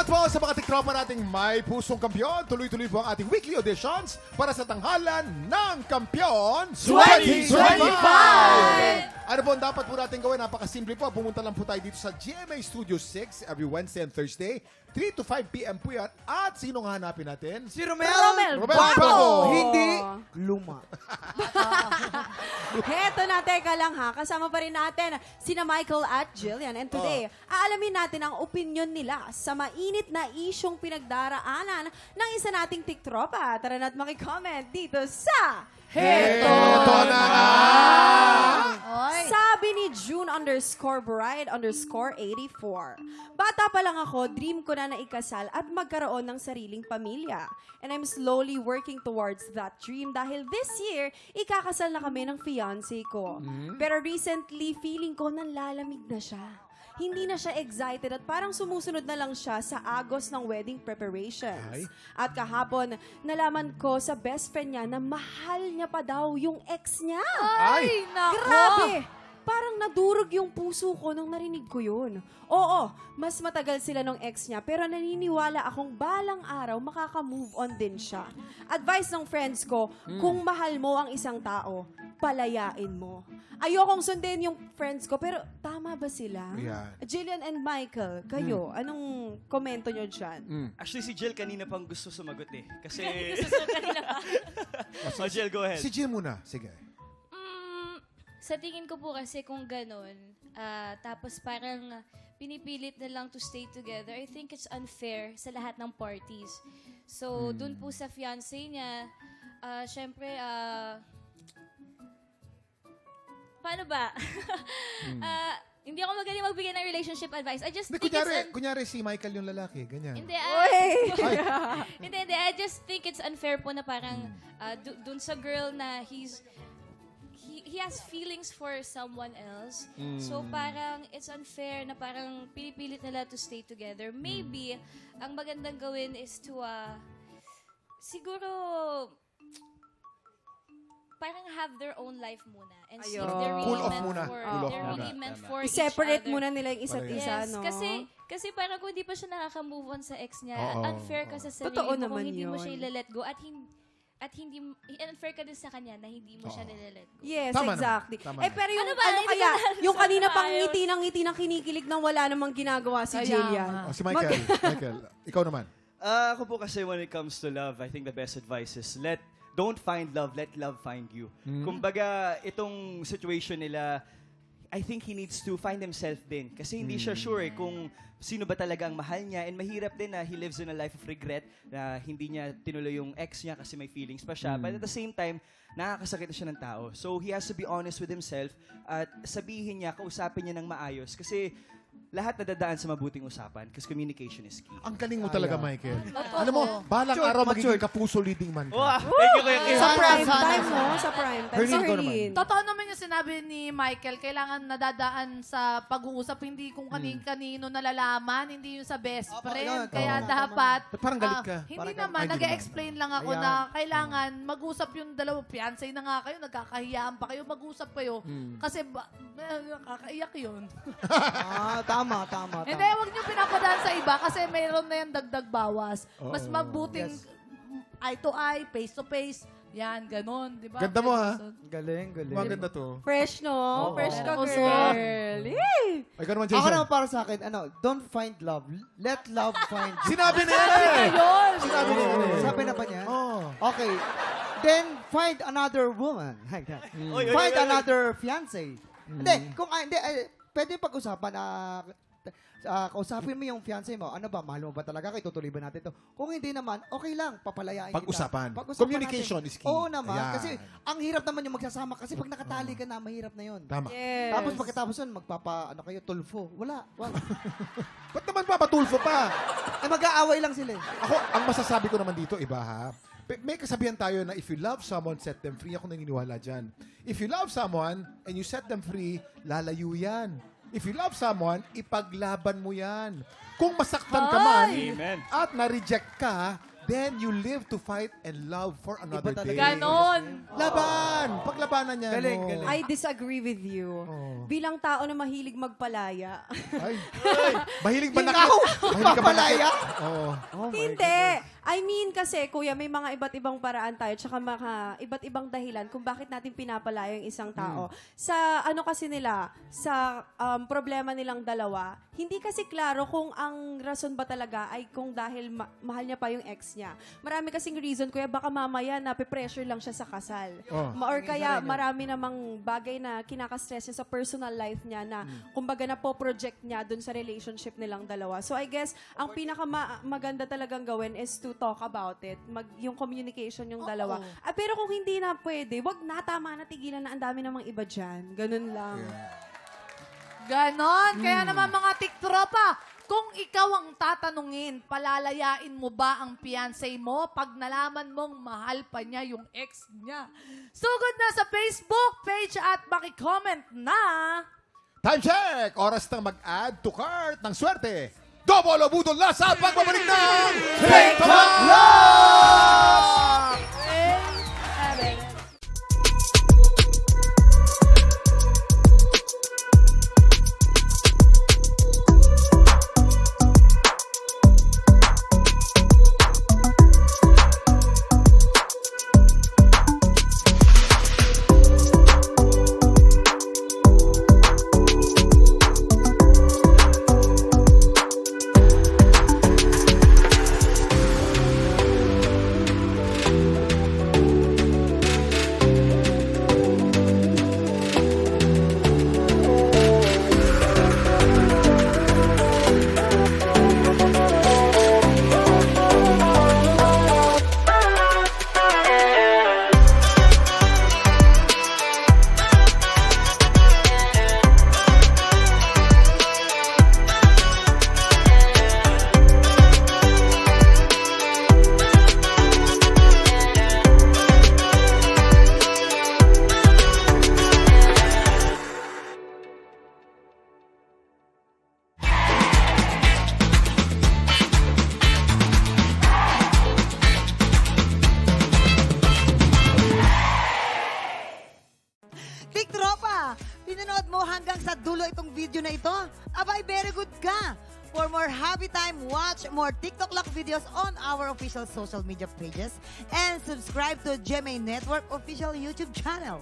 po sa mga tiktropa nating may pusong kampiyon. Tuloy-tuloy po ang ating weekly auditions para sa tanghalan ng Kampiyon 2025! Ano po ang dapat po natin gawin? Napakasimple po. Pumunta lang po tayo dito sa GMA Studio 6 every Wednesday and Thursday. 3 to 5 p.m. po yan. At sinong hanapin natin? Si Romel Romel Bago! Bago! Hindi luma. Heto na, teka lang ha. Kasama pa rin natin sina Michael at Jillian. And today, aalamin natin ang opinion nila sa mainit na isyong pinagdaraanan ng isa nating tiktropa. Tara na't makicomment dito sa Heto na nga! Sabi ni June_bride_84. Bata pa lang ako, dream ko na ikasal at magkaroon ng sariling pamilya. And I'm slowly working towards that dream dahil this year, ikakasal na kami ng fiancé ko. Pero recently, feeling ko nanlalamig na siya. Hindi na siya excited at parang sumusunod na lang siya sa agos ng wedding preparations. Ay. At kahapon, nalaman ko sa best friend niya na mahal niya pa daw yung ex niya. Ay! Grabe! Parang nadurog yung puso ko nung narinig ko yun. Oo, mas matagal sila nung ex niya, pero naniniwala akong balang araw makaka-move on din siya. Advice ng friends ko, kung mahal mo ang isang tao, palayain mo. Ayokong sundin yung friends ko, pero tama ba sila? Yan. Jillian and Michael, kayo, anong komento nyo dyan? Actually, si Jill kanina pang gusto sumagot eh. Kasi... Oh, Jill, go ahead. Si Jill muna. Sige. Sa tingin ko po kasi kung ganun, tapos parang pinipilit na lang to stay together, I think it's unfair sa lahat ng parties. So, dun po sa fiancé niya, syempre, paano ba? Hindi ako magaling magbigay ng relationship advice. I just Hindi, think kunyari si Michael yung lalaki. Ganyan. Hindi, hindi. I just think it's unfair po na parang dun sa girl na he has feelings for someone else. So parang it's unfair na parang pinipilit nila to stay together. Maybe ang magandang gawin is to siguro parang have their own life muna and see if they're really Cool off meant muna. for Cool off they're muna. really meant for each I-separate other. muna nila yung isa't isa, Yes, no? kasi parang kung hindi pa siya nakaka-move on sa ex niya, Oo, unfair ka sa sarili Totoo mo naman kung hindi mo yun. siya i-let go at hindi unfair ka din sa kanya na hindi mo siya nile-let go. Yes, Tama exactly. naman. Tama Pero yung Ano ba? ano Hindi kaya, ko na- yung kanina Sana pang maayos. ngiti ng ngiti ng kinikilig nang wala namang ginagawa si Jillian. Oh, si Michael. Michael, ikaw naman. Ako po kasi when it comes to love, I think the best advice is don't find love, let love find you. Kumbaga, itong situation nila, I think he needs to find himself din. Kasi hindi siya sure kung sino ba talaga ang mahal niya. And mahirap din na he lives in a life of regret na hindi niya tinuloy yung ex niya kasi may feelings pa siya. But at the same time, nakakasakit na siya ng tao. So he has to be honest with himself at sabihin niya, kausapin niya ng maayos. Kasi lahat nadadaan sa mabuting usapan kasi communication is key. Ang galing mo talaga, Michael. Alam mo, balang araw magiging kapuso leading man ka. Wow, thank you, Kuya Kim. Sa prime time, no? Sa prime time. Herlin, Sa ikaw naman. Herlin. Totoo naman yung sinabi ni Michael, kailangan nadadaan sa pag-uusap, hindi kung kanino nalalaman, hindi yung sa best friend. Kaya dapat, Ba't parang galit ka? hindi Parang naman, ay, hindi nag-explain lang ako na kailangan mag-usap yung dalawa, fiancé na nga kayo, nagkakahiyaan pa kayo, mag-usap kayo. Kasi nakakaiyak yun. Tama. Hindi, huwag niyo pinapadaan sa iba kasi mayroon na yung dagdag bawas. Mas mabuting eye to eye, face to face. Yan, ganun, di ba? Ganda mo, ha? Galing. Maganda to. Fresh, no? Fresh ka, Puso. girl. Yay! Ay, ikaw naman, Ako Jason. naman para sa akin, don't find love. Let love find you. Sinabi na yan eh! Sinabi na yan eh. Sabi na ba niya? Oh. Okay. Then, find another woman. Like that. Find another fiancé. Hindi, pwede pag-usapan kausapin mo yung fiancé mo. Ano ba, mahal mo ba talaga? Itutuloy ba natin to? Kung hindi naman, okay lang, papalayain Pag-usapan. kita. Communication natin. is key. Oo naman. Ayan. Kasi ang hirap naman yung magsasama. Kasi pag nakatali ka na, mahirap na yun. Tama. Yes. Tapos pagkatapos nun, kayo, tulfo. Wala. Ba't naman papatulfo pa? Mag-aaway lang sila eh. Ako, ang masasabi ko naman dito, iba ha. May kasabihan tayo na if you love someone, set them free. Ako naniniwala dyan. If you love someone and you set them free, lalayo yan. If you love someone, ipaglaban mo yan. Kung masaktan ka man Amen. at na-reject ka, then you live to fight and love for another Iba day. talaga. Ganon. Laban! Paglabanan niya. Galing, no? galing. I disagree with you. Oh. Bilang tao na mahilig magpalaya. Ay. Mahilig ba Ikaw? Mahilig ka ba Papalaya? Oo. Oh my Hindi. goodness. I mean kasi, kuya, may mga iba't ibang paraan tayo tsaka iba't ibang dahilan kung bakit natin pinapalaya yung isang tao. Sa ano kasi nila, sa problema nilang dalawa, hindi kasi klaro kung ang rason ba talaga ay kung dahil mahal niya pa yung ex niya. Marami kasing reason, kuya, baka mamaya nape-pressure lang siya sa kasal. Oh. Or kaya marami namang bagay na kinakastress niya sa personal life niya na kumbaga na po-project niya dun sa relationship nilang dalawa. So I guess, ang maganda talagang gawin is to talk about it. Yung communication yung dalawa. Pero kung hindi na pwede, wag na, tama na, tigilan na, ang dami namang iba dyan. Ganun lang. Ganon. Kaya naman mga tiktropa, kung ikaw ang tatanungin, palalayain mo ba ang fiancé mo pag nalaman mong mahal pa niya yung ex niya? Sugod na sa Facebook page at makicomment na. Time check! Oras na mag-add to cart ng swerte. Double o budol na sa pagbabalik ng TikTok Love! Tiktropa, pinanood mo hanggang sa dulo itong video na ito? Abay, very good ka! For more happy time, watch more TikTok Lock videos on our official social media pages and subscribe to GMA Network official YouTube channel.